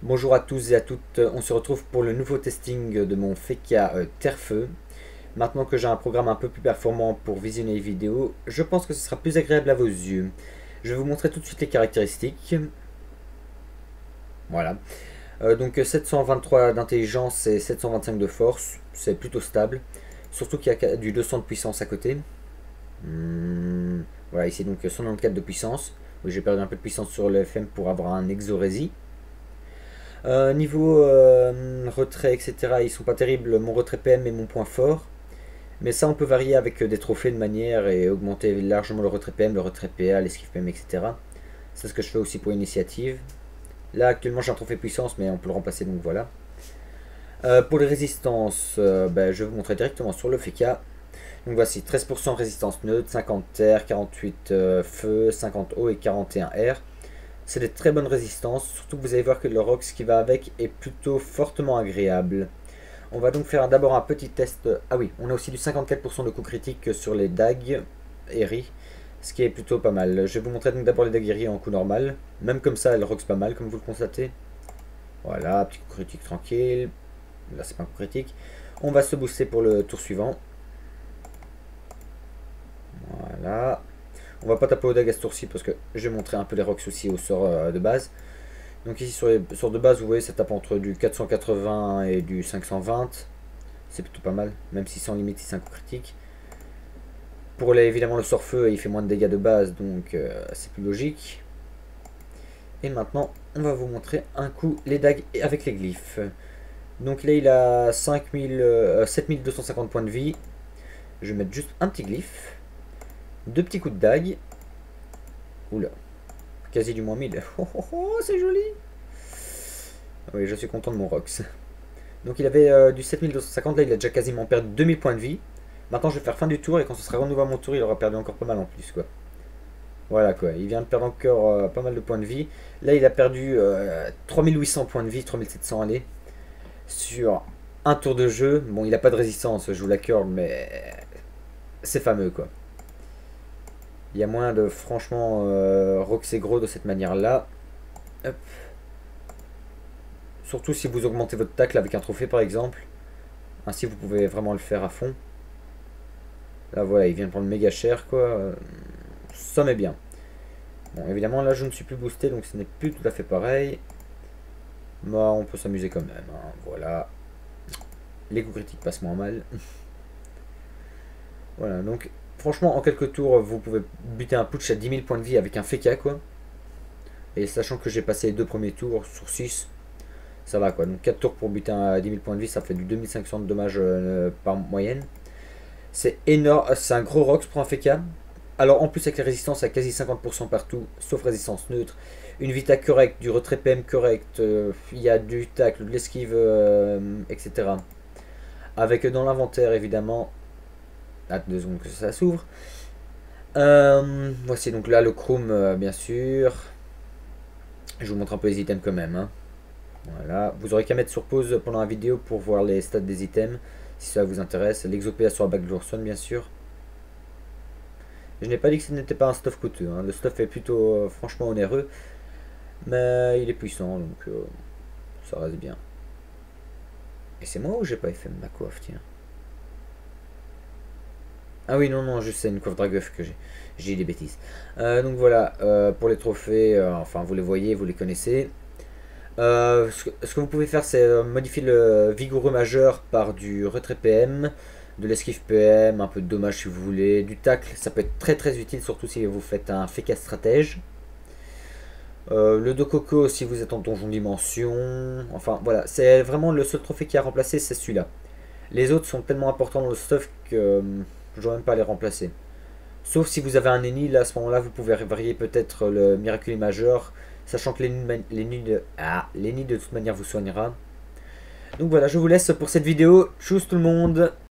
Bonjour à tous et à toutes, on se retrouve pour le nouveau testing de mon Feka Terre-Feu. Maintenant que j'ai un programme un peu plus performant pour visionner les vidéos, je pense que ce sera plus agréable à vos yeux. Je vais vous montrer tout de suite les caractéristiques. Voilà. Donc 723 d'intelligence et 725 de force, c'est plutôt stable. Surtout qu'il y a du 200 de puissance à côté. Voilà, ici donc 194 de puissance. Oui, j'ai perdu un peu de puissance sur le FM pour avoir un exorésie. Niveau retrait, etc., ils sont pas terribles, mon retrait PM est mon point fort. Mais ça, on peut varier avec des trophées de manière et augmenter largement le retrait PM, le retrait PA, l'esquive PM, etc. C'est ce que je fais aussi pour initiative. Là, actuellement, j'ai un trophée puissance, mais on peut le remplacer, donc voilà. Pour les résistances, je vais vous montrer directement sur le Feka. Donc voici, 13% résistance neutre, 50 terre, 48 feu, 50 eau et 41 air. C'est des très bonnes résistances, surtout que vous allez voir que le Rox qui va avec est plutôt fortement agréable. On va donc faire d'abord un petit test. Ah oui, on a aussi du 54% de coups critiques sur les dagues Eri, ce qui est plutôt pas mal. Je vais vous montrer donc d'abord les dagues Eri en coup normal. Même comme ça, elles Rox pas mal, comme vous le constatez. Voilà, petit coup critique tranquille. Là, c'est pas un coup critique. On va se booster pour le tour suivant. Voilà. On va pas taper au dague à ce tour-ci parce que je vais montrer un peu les rocks aussi au sort de base. Donc ici sur les sorts de base, vous voyez, ça tape entre du 480 et du 520. C'est plutôt pas mal, même si sans limite, c'est un coup critique. Pour évidemment le sort feu, il fait moins de dégâts de base, donc c'est plus logique. Et maintenant, on va vous montrer un coup les dagues avec les glyphes. Donc là, il a 7250 points de vie. Je vais mettre juste un petit glyphe. Deux petits coups de dague. Oula. Quasi du moins 1000. Oh, oh, oh, c'est joli. Oui, je suis content de mon Rox. Donc il avait du 7250, là il a déjà quasiment perdu 2000 points de vie. Maintenant je vais faire fin du tour et quand ce sera renouvelé à mon tour, il aura perdu encore pas mal en plus quoi. Voilà quoi, il vient de perdre encore pas mal de points de vie. Là il a perdu 3800 points de vie, 3700 allez. Sur un tour de jeu. Bon, il n'a pas de résistance, je vous l'accorde, mais c'est fameux quoi. Il y a moyen de franchement roxer gros de cette manière-là. Hop. Surtout si vous augmentez votre tacle avec un trophée par exemple. Ainsi vous pouvez vraiment le faire à fond. Là voilà, il vient de prendre méga cher quoi. Ça m'est bien. Bon évidemment là je ne suis plus boosté donc ce n'est plus tout à fait pareil. Mais on peut s'amuser quand même. Hein. Voilà. Les coups critiques passent moins mal. Voilà donc franchement en quelques tours vous pouvez buter un putsch à 10 000 points de vie avec un Feka quoi. Et sachant que j'ai passé les deux premiers tours sur 6. Ça va quoi, donc 4 tours pour buter à 10 000 points de vie, ça fait du 2500 de dommages par moyenne. C'est énorme, c'est un gros Rox pour un Feka. Alors en plus avec la résistance à quasi 50% partout, sauf résistance neutre. Une vita correcte, du retrait PM correct, il y a du tacle, de l'esquive, etc. Avec dans l'inventaire évidemment... Ah, 2 secondes que ça s'ouvre. Voici donc là le chrome bien sûr. Je vous montre un peu les items quand même. Hein. Voilà, vous aurez qu'à mettre sur pause pendant la vidéo pour voir les stats des items, si ça vous intéresse. L'exopéa sur la bague de l'ourson, bien sûr. Je n'ai pas dit que ce n'était pas un stuff coûteux, hein. Le stuff est plutôt franchement onéreux, mais il est puissant, donc ça reste bien. Et c'est moi ou j'ai pas fait ma coiffe, tiens. Ah oui, non, non, juste c'est une coiffe Dragueuf que j'ai. J'ai dit des bêtises. Donc voilà, pour les trophées, enfin vous les voyez, vous les connaissez. Ce que vous pouvez faire, c'est modifier le vigoureux majeur par du retrait PM, de l'esquive PM, un peu de dommage si vous voulez, du tacle, ça peut être très très utile, surtout si vous faites un Feka stratège. Le Dokoko si vous êtes en donjon dimension. Enfin voilà, c'est vraiment le seul trophée qui a remplacé, c'est celui-là. Les autres sont tellement importants dans le stuff que je ne dois même pas les remplacer. Sauf si vous avez un ennemi, là à ce moment-là, vous pouvez varier peut-être le miraculé majeur, sachant que l'ennemi de toute manière vous soignera. Donc voilà, je vous laisse pour cette vidéo. Tchuss tout le monde!